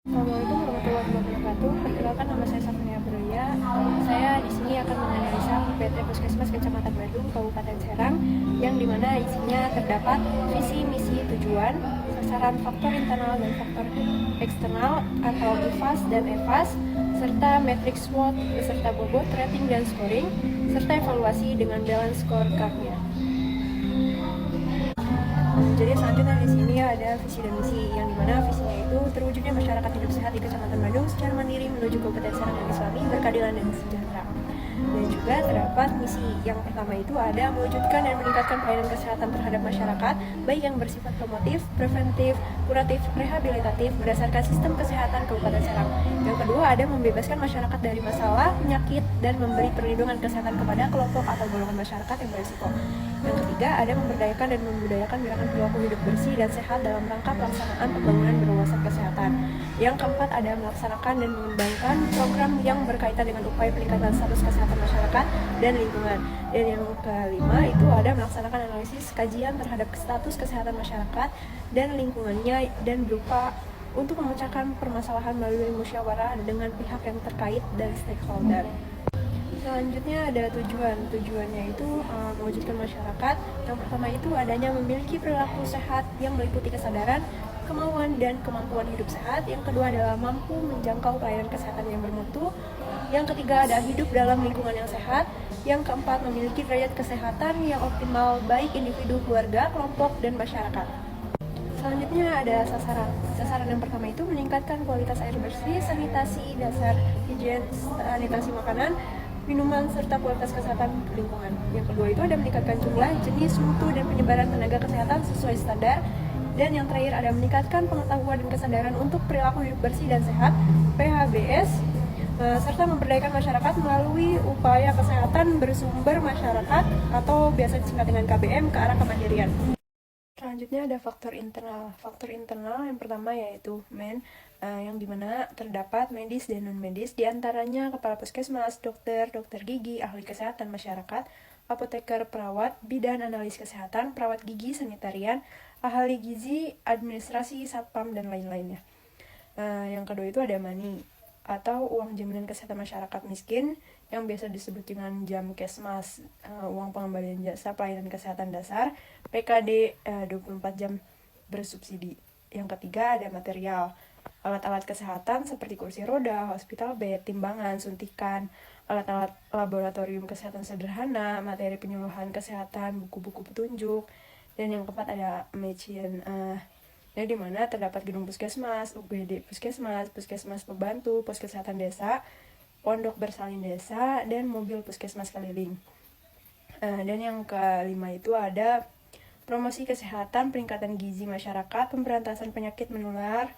Assalamualaikum warahmatullahi wabarakatuh. Perkenalkan, nama saya Safnia Broya. Saya di sini akan menganalisa PT Puskesmas Kecamatan Badung, Kabupaten Serang, yang dimana isinya terdapat visi, misi, tujuan, sasaran faktor internal dan faktor eksternal atau IFAS dan EFAS, serta matriks SWOT beserta bobot, rating dan scoring, serta evaluasi dengan balance scorecard-nya. Jadi selanjutnya di sini ada visi dan misi, yang dimana visinya itu terwujudnya masyarakat hidup sehat di Kecamatan Badung secara mandiri menuju Kabupaten Serang yang Islami, berkeadilan dan sejahtera. Dan juga terdapat misi yang pertama itu ada mewujudkan dan meningkatkan pelayanan kesehatan terhadap masyarakat, baik yang bersifat promotif, preventif, kuratif, rehabilitatif berdasarkan sistem kesehatan Kabupaten Serang. Yang kedua ada membebaskan masyarakat dari masalah, penyakit, dan memberi perlindungan kesehatan kepada kelompok atau golongan masyarakat yang berisiko. Yang ketiga ada memberdayakan dan membudayakan gerakan perilaku hidup bersih dan sehat dalam rangka pelaksanaan pembangunan berwawasan kesehatan. Yang keempat ada melaksanakan dan mengembangkan program yang berkaitan dengan upaya peningkatan status kesehatan masyarakat dan lingkungan. Dan yang kelima itu ada melaksanakan analisis kajian terhadap status kesehatan masyarakat dan lingkungannya dan berupa untuk memecahkan permasalahan melalui musyawarah dengan pihak yang terkait dan stakeholder. Selanjutnya ada tujuannya itu mewujudkan masyarakat. Yang pertama itu adanya memiliki perilaku sehat yang meliputi kesadaran, kemauan, dan kemampuan hidup sehat. Yang kedua adalah mampu menjangkau pelayanan kesehatan yang bermutu. Yang ketiga ada hidup dalam lingkungan yang sehat. Yang keempat memiliki derajat kesehatan yang optimal baik individu, keluarga, kelompok, dan masyarakat. Selanjutnya ada sasaran. Sasaran yang pertama itu meningkatkan kualitas air bersih, sanitasi dasar, higien, sanitasi makanan, minuman, serta kualitas kesehatan lingkungan. Yang kedua itu ada meningkatkan jumlah, jenis, mutu, dan penyebaran tenaga kesehatan sesuai standar. Dan yang terakhir ada meningkatkan pengetahuan dan kesadaran untuk perilaku hidup bersih dan sehat, PHBS, serta memberdayakan masyarakat melalui upaya kesehatan bersumber masyarakat atau biasa disingkat dengan KBM ke arah kemandirian. Selanjutnya ada faktor internal. Faktor internal yang pertama yaitu yang dimana terdapat medis dan non-medis, diantaranya kepala puskesmas, dokter gigi, ahli kesehatan masyarakat, apoteker, perawat, bidan analis kesehatan, perawat gigi, sanitarian, ahli gizi, administrasi, satpam, dan lain-lainnya. Yang kedua itu ada money atau uang jaminan kesehatan masyarakat miskin yang biasa disebut dengan Jamkesmas, uang pengembalian jasa pelayanan kesehatan dasar, PKD 24 jam bersubsidi. Yang ketiga ada material, alat-alat kesehatan seperti kursi roda, hospital bed, timbangan, suntikan, alat-alat laboratorium kesehatan sederhana, materi penyuluhan kesehatan, buku-buku petunjuk. Dan yang keempat ada machine, di mana terdapat gedung puskesmas, UGD puskesmas, puskesmas pembantu, pos kesehatan desa, pondok bersalin desa, dan mobil puskesmas keliling. Dan yang kelima itu ada promosi kesehatan, peningkatan gizi masyarakat, pemberantasan penyakit menular,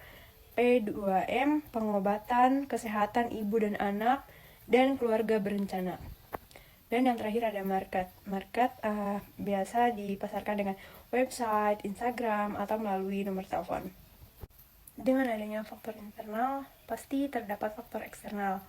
P2M, pengobatan, kesehatan ibu dan anak, dan keluarga berencana. Dan yang terakhir ada market. Market biasa dipasarkan dengan website, Instagram, atau melalui nomor telepon. Dengan adanya faktor internal, pasti terdapat faktor eksternal,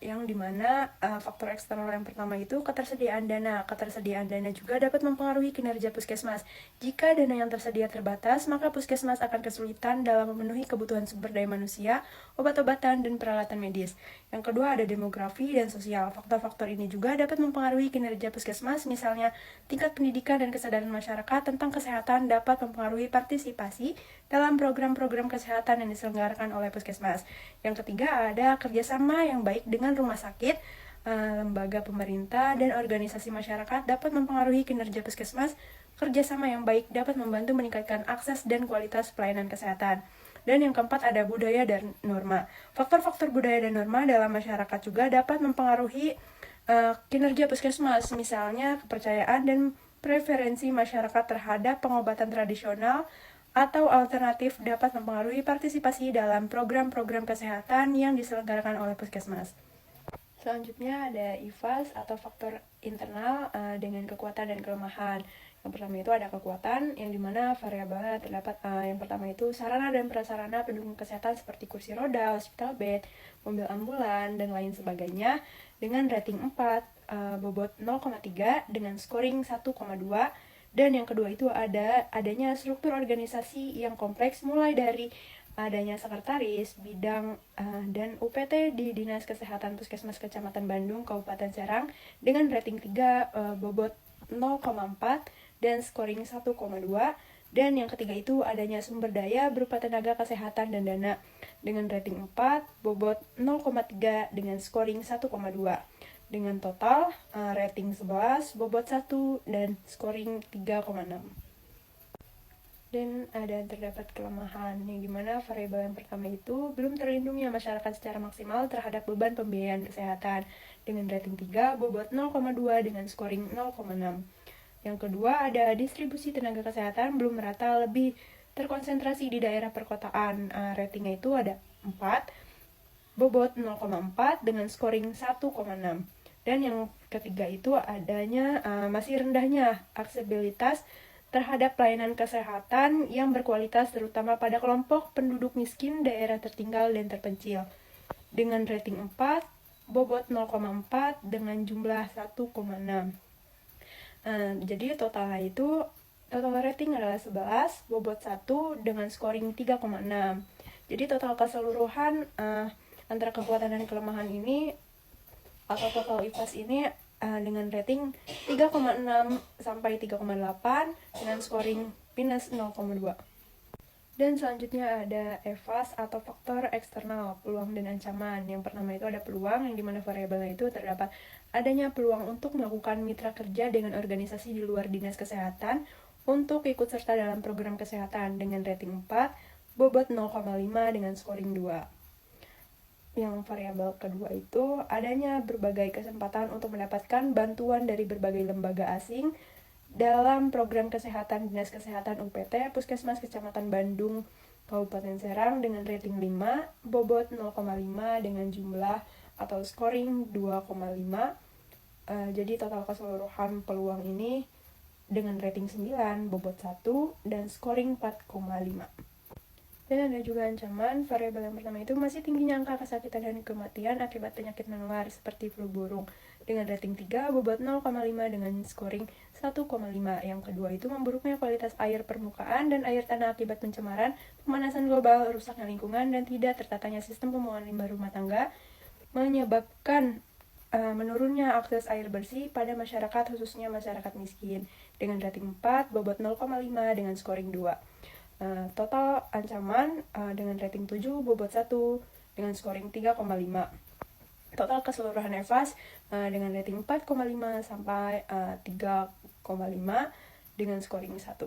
yang dimana faktor eksternal yang pertama itu ketersediaan dana. Ketersediaan dana juga dapat mempengaruhi kinerja puskesmas. Jika dana yang tersedia terbatas, maka puskesmas akan kesulitan dalam memenuhi kebutuhan sumber daya manusia, obat-obatan, dan peralatan medis. Yang kedua ada demografi dan sosial. Faktor-faktor ini juga dapat mempengaruhi kinerja puskesmas, misalnya tingkat pendidikan dan kesadaran masyarakat tentang kesehatan dapat mempengaruhi partisipasi dalam program-program kesehatan yang diselenggarakan oleh puskesmas. Yang ketiga ada kerjasama yang baik dengan rumah sakit, lembaga pemerintah, dan organisasi masyarakat dapat mempengaruhi kinerja puskesmas. Kerjasama yang baik dapat membantu meningkatkan akses dan kualitas pelayanan kesehatan. Dan yang keempat ada budaya dan norma. Faktor-faktor budaya dan norma dalam masyarakat juga dapat mempengaruhi kinerja puskesmas, misalnya kepercayaan dan preferensi masyarakat terhadap pengobatan tradisional atau alternatif dapat mempengaruhi partisipasi dalam program-program kesehatan yang diselenggarakan oleh puskesmas. Selanjutnya ada IFAS atau faktor internal dengan kekuatan dan kelemahan. Yang pertama itu ada kekuatan, yang dimana variabelnya terdapat yang pertama itu sarana dan prasarana pendukung kesehatan seperti kursi roda, hospital bed, mobil ambulan, dan lain sebagainya dengan rating 4, bobot 0,3 dengan scoring 1,2. Dan yang kedua itu adanya struktur organisasi yang kompleks mulai dari adanya sekretaris, bidang, dan UPT di Dinas Kesehatan Puskesmas Kecamatan Bandung, Kabupaten Serang dengan rating 3, bobot 0,4 dan scoring 1,2. Dan yang ketiga itu adanya sumber daya berupa tenaga kesehatan dan dana dengan rating 4, bobot 0,3 dengan scoring 1,2. Dengan total rating 11, bobot 1 dan scoring 3,6. Dan terdapat kelemahan yang dimana variabel yang pertama itu belum terlindungnya masyarakat secara maksimal terhadap beban pembiayaan kesehatan dengan rating 3, bobot 0,2 dengan scoring 0,6. Yang kedua ada distribusi tenaga kesehatan belum merata, lebih terkonsentrasi di daerah perkotaan. Ratingnya itu ada 4, bobot 0,4 dengan scoring 1,6. Dan yang ketiga itu adanya masih rendahnya aksesibilitas terhadap pelayanan kesehatan yang berkualitas terutama pada kelompok penduduk miskin, daerah tertinggal, dan terpencil. Dengan rating 4, bobot 0,4 dengan jumlah 1,6. Jadi total rating adalah 11, bobot 1 dengan scoring 3,6. Jadi total keseluruhan antara kekuatan dan kelemahan ini atau total IPAS ini dengan rating 3,6 sampai 3,8 dengan scoring minus 0,2. Dan selanjutnya ada EVAS atau faktor eksternal, peluang dan ancaman. Yang pertama itu ada peluang, yang dimana variabelnya itu terdapat adanya peluang untuk melakukan mitra kerja dengan organisasi di luar dinas kesehatan untuk ikut serta dalam program kesehatan dengan rating 4, bobot 0,5 dengan scoring 2. Yang variabel kedua itu adanya berbagai kesempatan untuk mendapatkan bantuan dari berbagai lembaga asing dalam program kesehatan Dinas Kesehatan UPT Puskesmas Kecamatan Bandung, Kabupaten Serang dengan rating 5, bobot 0,5 dengan jumlah atau scoring 2,5. Jadi total keseluruhan peluang ini dengan rating 9, bobot 1 dan scoring 4,5. Dan ada juga ancaman. Variabel yang pertama itu masih tingginya angka kesakitan dan kematian akibat penyakit menular seperti flu burung dengan rating 3, bobot 0,5 dengan scoring 1,5. Yang kedua itu memburuknya kualitas air permukaan dan air tanah akibat pencemaran, pemanasan global, rusaknya lingkungan, dan tidak tertatanya sistem pembuangan limbah rumah tangga menyebabkan menurunnya akses air bersih pada masyarakat, khususnya masyarakat miskin dengan rating 4, bobot 0,5 dengan scoring 2. Total ancaman dengan rating 7, bobot 1 dengan scoring 3,5. Total keseluruhan EVAS dengan rating 4,5 sampai 3,5 dengan scoring 1.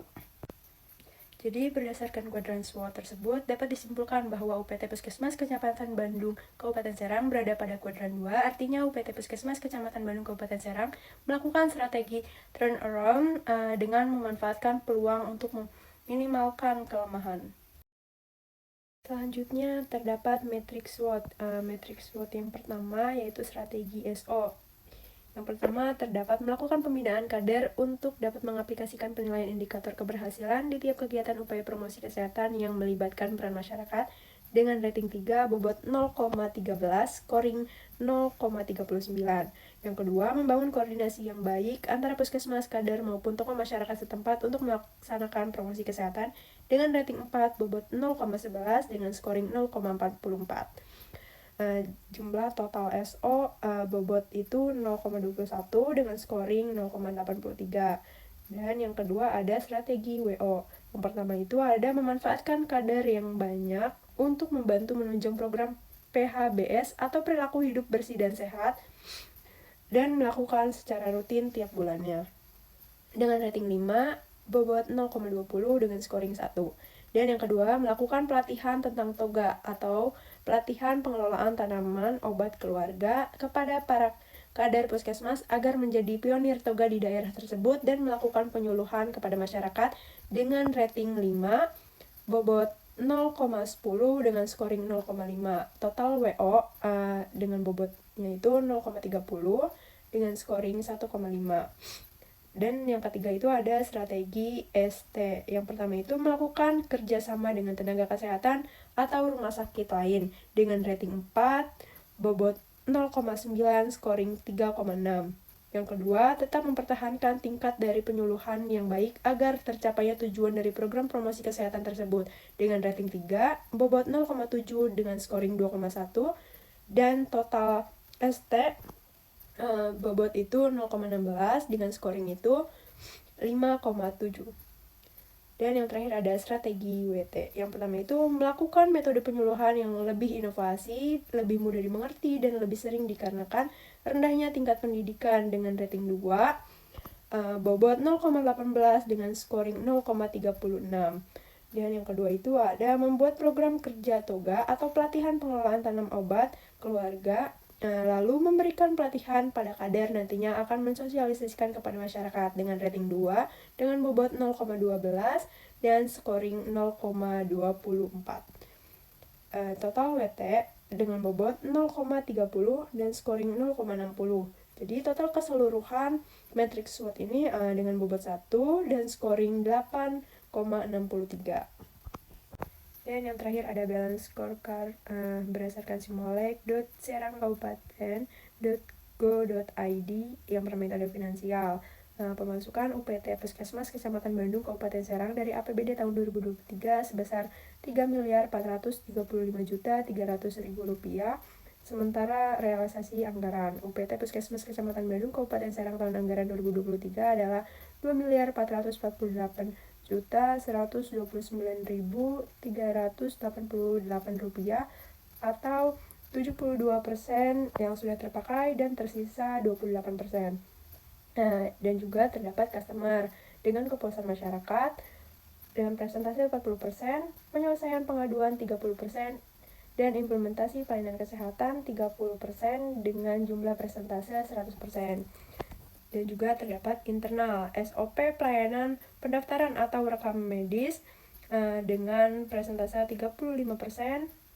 Jadi berdasarkan kuadran SWOT tersebut dapat disimpulkan bahwa UPT Puskesmas Kecamatan Bandung Kabupaten Serang berada pada kuadran 2, artinya UPT Puskesmas Kecamatan Bandung Kabupaten Serang melakukan strategi turnaround dengan memanfaatkan peluang untuk minimalkan kelemahan. Selanjutnya terdapat matriks SWOT. Matriks SWOT yang pertama yaitu strategi SO. Yang pertama terdapat melakukan pembinaan kader untuk dapat mengaplikasikan penilaian indikator keberhasilan di tiap kegiatan upaya promosi kesehatan yang melibatkan peran masyarakat dengan rating 3, bobot 0,13, scoring 0,39. Yang kedua, membangun koordinasi yang baik antara puskesmas, kader maupun tokoh masyarakat setempat untuk melaksanakan promosi kesehatan dengan rating 4, bobot 0,11 dengan scoring 0,44. Jumlah total SO bobot itu 0,21 dengan scoring 0,83. Dan yang kedua ada strategi WO. Yang pertama itu ada memanfaatkan kader yang banyak untuk membantu menunjang program PHBS atau perilaku hidup bersih dan sehat dan melakukan secara rutin tiap bulannya. Dengan rating 5, bobot 0,20 dengan scoring 1. Dan yang kedua, melakukan pelatihan tentang toga atau pelatihan pengelolaan tanaman obat keluarga kepada para kader puskesmas agar menjadi pionir toga di daerah tersebut dan melakukan penyuluhan kepada masyarakat dengan rating 5, bobot 0,10 dengan scoring 0,5. Total WO dengan bobotnya itu 0,30 dengan scoring 1,5. Dan yang ketiga itu ada strategi ST. Yang pertama itu melakukan kerjasama dengan tenaga kesehatan atau rumah sakit lain dengan rating 4, bobot 0,9, scoring 3,6. Yang kedua, tetap mempertahankan tingkat dari penyuluhan yang baik agar tercapainya tujuan dari program promosi kesehatan tersebut. Dengan rating 3, bobot 0,7 dengan scoring 2,1, dan total ST bobot itu 0,16 dengan scoring itu 5,7. Dan yang terakhir ada strategi WT. Yang pertama itu melakukan metode penyuluhan yang lebih inovasi, lebih mudah dimengerti, dan lebih sering dikarenakan rendahnya tingkat pendidikan dengan rating 2, bobot 0,18 dengan scoring 0,36. Dan yang kedua itu ada membuat program kerja toga atau pelatihan pengelolaan tanam obat keluarga, lalu memberikan pelatihan pada kader nantinya akan mensosialisasikan kepada masyarakat dengan rating 2 dengan bobot 0,12 dan scoring 0,24. Total WT dengan bobot 0,30 dan scoring 0,60. Jadi total keseluruhan matriks SWOT ini dengan bobot 1 dan scoring 8,63. Dan yang terakhir ada balance scorecard berdasarkan simolek.serangkabupaten.go.id. Yang pertama itu ada finansial. Pemasukan UPT Puskesmas Kecamatan Bandung Kabupaten Serang dari APBD tahun 2023 sebesar Rp3.435.300.000. Sementara realisasi anggaran UPT Puskesmas Kecamatan Bandung Kabupaten Serang tahun anggaran 2023 adalah Rp2.448.129.388 atau 72% yang sudah terpakai dan tersisa 28%. Dan juga terdapat customer dengan kepuasan masyarakat dengan presentasi 40%, penyelesaian pengaduan 30%, dan implementasi pelayanan kesehatan 30% dengan jumlah presentase 100%. Dan juga terdapat internal SOP pelayanan pendaftaran atau rekam medis dengan presentase 35%,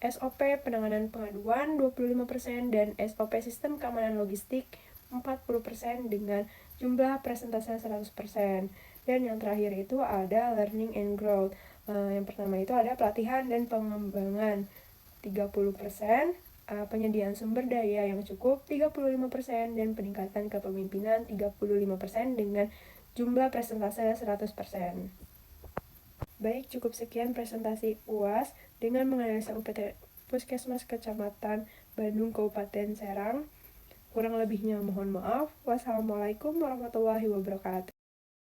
SOP penanganan pengaduan 25%, dan SOP sistem keamanan logistik 40% dengan jumlah presentase 100%. Dan yang terakhir itu ada learning and growth. Yang pertama itu ada pelatihan dan pengembangan 30%, penyediaan sumber daya yang cukup 35%, dan peningkatan kepemimpinan 35% dengan jumlah presentase 100%. Baik, cukup sekian presentasi UAS dengan menganalisa UPT Puskesmas Kecamatan Bandung Kabupaten Serang. Kurang lebihnya mohon maaf. Wassalamualaikum warahmatullahi wabarakatuh.